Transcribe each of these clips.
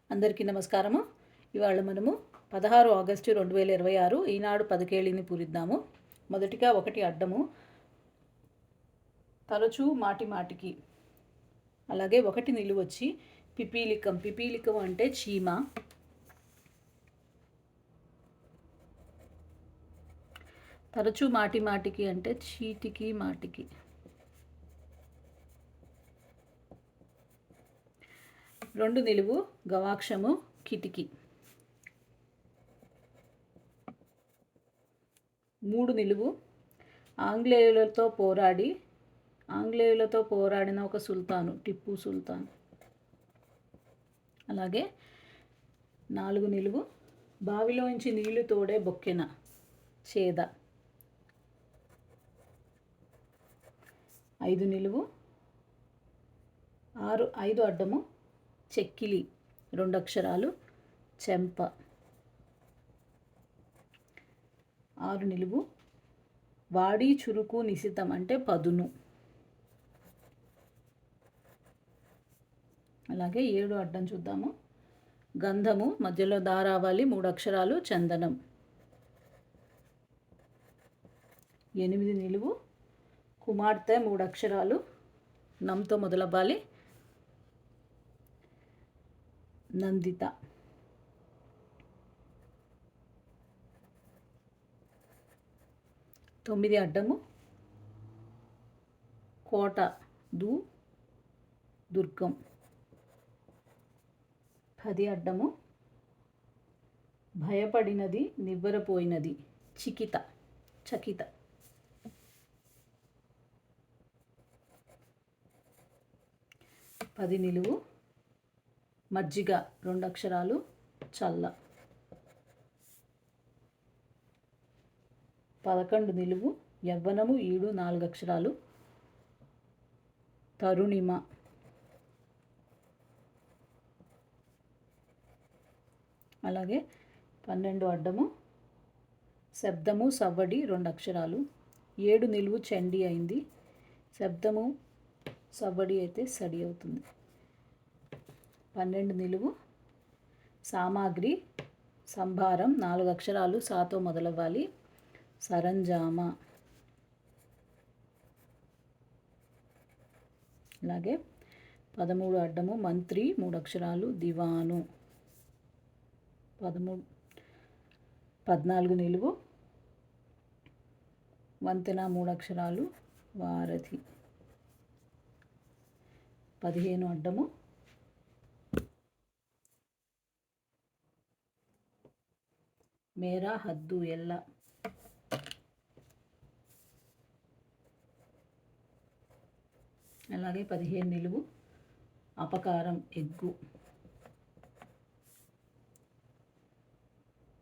అందరికీ నమస్కారము. ఇవాళ మనము 16 ఆగస్టు 2026 ఈనాడు 10 పూరిద్దాము. మొదటిగా 1 అడ్డము, తరచూ మాటి మాటికి. అలాగే 1 నిలువొచ్చి పిపీలికం. పిపీలికం అంటే చీమ. తరచూ మాటి మాటికి అంటే చీటికి మాటికి. 2 నిలువు గవాక్షము కిటికీ. 3 నిలువు ఆంగ్లేయులతో పోరాడిన ఒక సుల్తాను, టిప్పు సుల్తాన్. అలాగే 4 నిలువు బావిలోంచి నీళ్లు తోడే బొక్కెన, చేద. 5 నిలువు 5 అడ్డము చెక్కిలి, 2 అక్షరాలు, చెంప. 6 నిలువు వాడి చురుకు నిశితం అంటే పదును. అలాగే 7 అడ్డం చూద్దాము. గంధము, మధ్యలో దారావాలి, 3 అక్షరాలు, చందనం. 8 నిలువు కుమార్తె, 3 అక్షరాలు, నంతో మొదలవ్వాలి, నందిత. 9 అడ్డము కోట, దుర్గం. 10 అడ్డము భయపడినది, నివ్వెరపోయినది, చకిత. 10 నిలువు మజ్జిగ, 2 అక్షరాలు, చల్ల. 11 నిలువు యవ్వనము, ఈడు, 4 అక్షరాలు, తరుణిమ. 12 అడ్డము శబ్దము, సవ్వడి, 2 అక్షరాలు. 7 నిలువు చండి అయింది. శబ్దము సవ్వడి అయితే సడి అవుతుంది. 12 నిలువు సామాగ్రి, సంభారం, 4 అక్షరాలు, సాతో మొదలవ్వాలి, సరంజామా. అలాగే 13 అడ్డము మంత్రి, 3 అక్షరాలు, దివాను. 14 నిలువు వంతెన, 3 అక్షరాలు, వారధి. 15 అడ్డము మేరా హద్దు, ఎల్ల. అలాగే 15 నిలువు అపకారం, ఎగ్గు.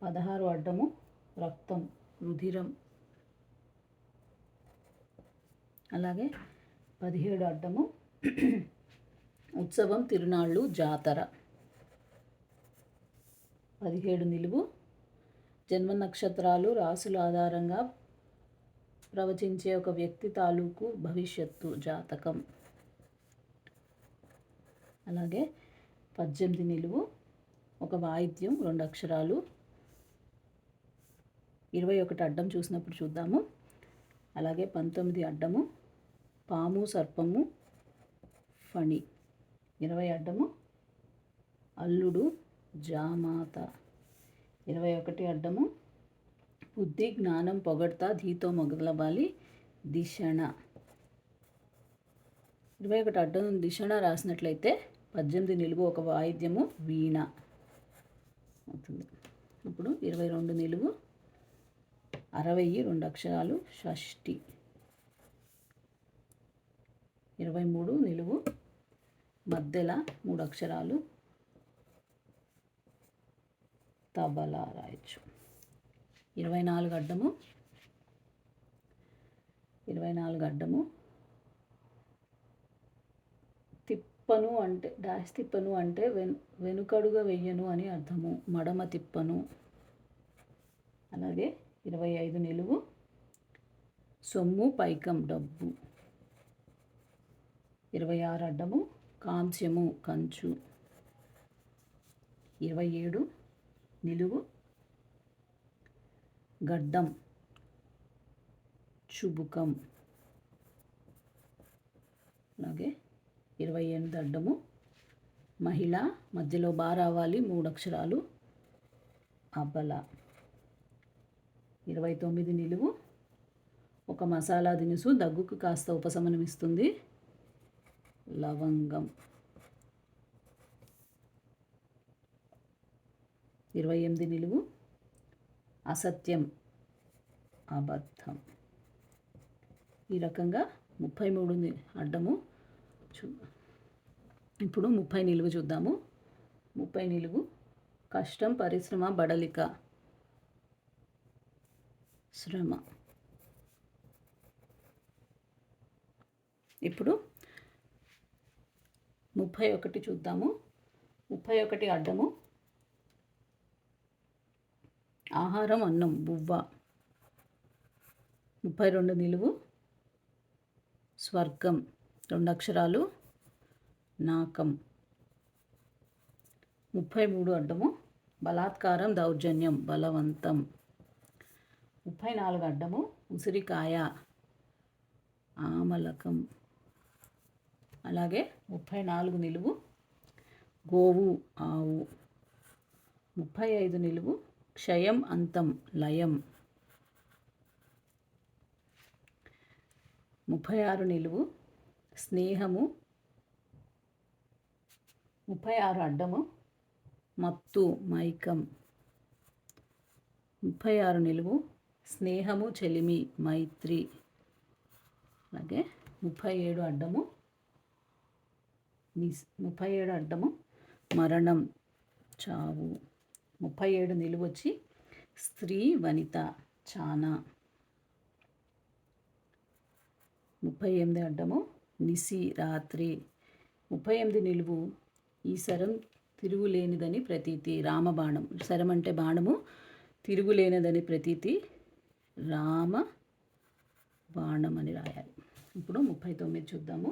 16 అడ్డము రక్తం, రుధిరం. అలాగే 17 అడ్డము ఉత్సవం, తిరునాళ్ళు, జాతర. 17 నిలువు జన్మ నక్షత్రాలు, రాసుల ఆధారంగా ప్రవచించే ఒక వ్యక్తి తాలూకు భవిష్యత్తు, జాతకం. అలాగే 18 నిలువు ఒక వాయిద్యం, 2 అక్షరాలు. 21 అడ్డం చూసినప్పుడు చూద్దాము. అలాగే 19 అడ్డము పాము, సర్పము, ఫణి. 20 అడ్డము అల్లుడు, జామాత. 21 అడ్డము బుద్ధి, జ్ఞానం, పొగడ్త, ధీతో మొదలవ్వాలి, దిషణ. 21 అడ్డం దిషణ రాసినట్లయితే 18 నిలువు ఒక వాయిద్యము, వీణ అవుతుంది. ఇప్పుడు 22 నిలువు 60, 2 అక్షరాలు, షష్ఠి. 23 నిలువు మధ్యల, 3 అక్షరాలు, తబలా రాయొచ్చు. 24 అడ్డము తిప్పను అంటే డాష్ తిప్పను అంటే వెనుకడుగా వెయ్యను అని అర్థము, మడమ తిప్పను. అలాగే 25 నిలువు సొమ్ము, పైకం, డబ్బు. 26 అడ్డము కాంస్యము, కంచు. 27 నిలువు గడ్డం చుబుకం, అలాగే 28 అడ్డము మహిళ, మధ్యలో బా రావాలి 3 అక్షరాలు అబల, 29 నిలువు ఒక మసాలా దినుసు దగ్గుకు కాస్త ఉపశమనం ఇస్తుంది లవంగం, 28 నిలువు అసత్యం అబద్ధం. ఈ రకంగా 33 అడ్డము ఇప్పుడు 30 నిలువు చూద్దాము. 30 నిలువు కష్టం పరిశ్రమ బడలిక శ్రమ. ఇప్పుడు 31 చూద్దాము. 31 అడ్డము ఆహారం అన్నం బువ్వ, 32 నిలువు స్వర్గం 2 అక్షరాలు నాకం, 33 అడ్డము బలాత్కారం దౌర్జన్యం బలవంతం, 34 అడ్డము ఉసిరికాయ ఆమలకం, అలాగే 34 నిలువు గోవు ఆవు, 35 నిలువు క్షయం అంతం లయం, 36 నిలువు స్నేహము, 36 అడ్డము మత్తు మైకం, 36 నిలువు స్నేహము చెలిమి మైత్రి, అలాగే 37 అడ్డము 37 అడ్డము మరణం చావు, 37 నిలువు వచ్చి స్త్రీ వనిత చానా, 38 అడ్డము నిసి రాత్రి, 38 నిలువు ఈ శరం తిరుగులేనిదని ప్రతీతి రామబాణం, శరం అంటే బాణము, తిరుగులేనిదని ప్రతీతి రామ బాణం అని రాయాలి. ఇప్పుడు 39 చూద్దాము.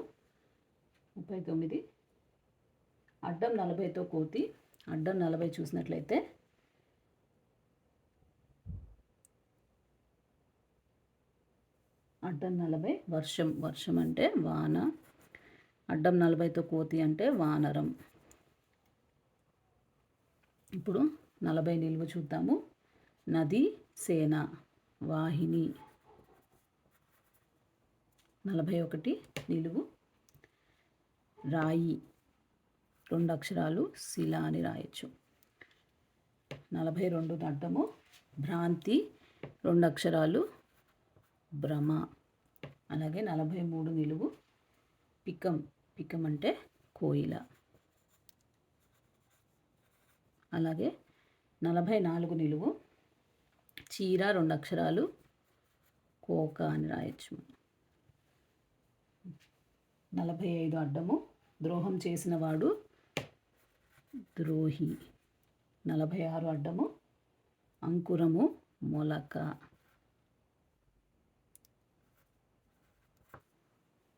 39 అడ్డం 40తో కోతి, అడ్డం 40 చూసినట్లయితే అడ్డం 40 వర్షం, వర్షం అంటే వాన, అడ్డం 40తో కోతి అంటే వానరం. ఇప్పుడు 40 నిలువు చూద్దాము. నది సేన వాహిని, 41 నిలువు రాయి 2 అక్షరాలు శిల అని రాయొచ్చు, 42 అడ్డము భ్రాంతి 2 అక్షరాలు భ్రమ, అలాగే 43 నిలువు పికం, పికం అంటే కోయిల, అలాగే 44 నిలువు చీర 2 అక్షరాలు కోక అని రాయొచ్చు. 45 అడ్డము ద్రోహం చేసిన వాడు ద్రోహి, 46 అడ్డము అంకురము మొలక,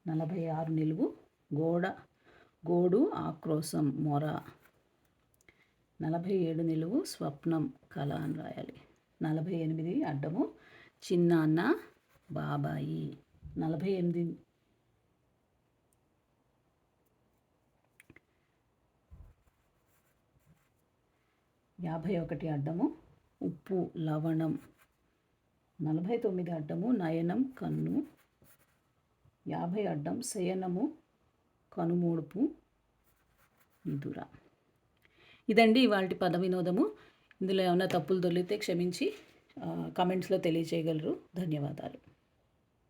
46 నిలువు గోడు ఆక్రోశం మొర, 47 నిలువు స్వప్నం కళ అని రాయాలి. 48 అడ్డము చిన్నాన్న బాబాయి, 48 51 అడ్డము ఉప్పు లవణం, 49 అడ్డము నయనం కన్ను, 50 అడ్డం శయనము కనుమూడుపు నిదుర. ఇదండి ఇవాల్టి పద వినోదము. ఇందులో ఏమైనా తప్పులు దొర్లితే క్షమించి కామెంట్స్లో తెలియచేయగలరు. ధన్యవాదాలు.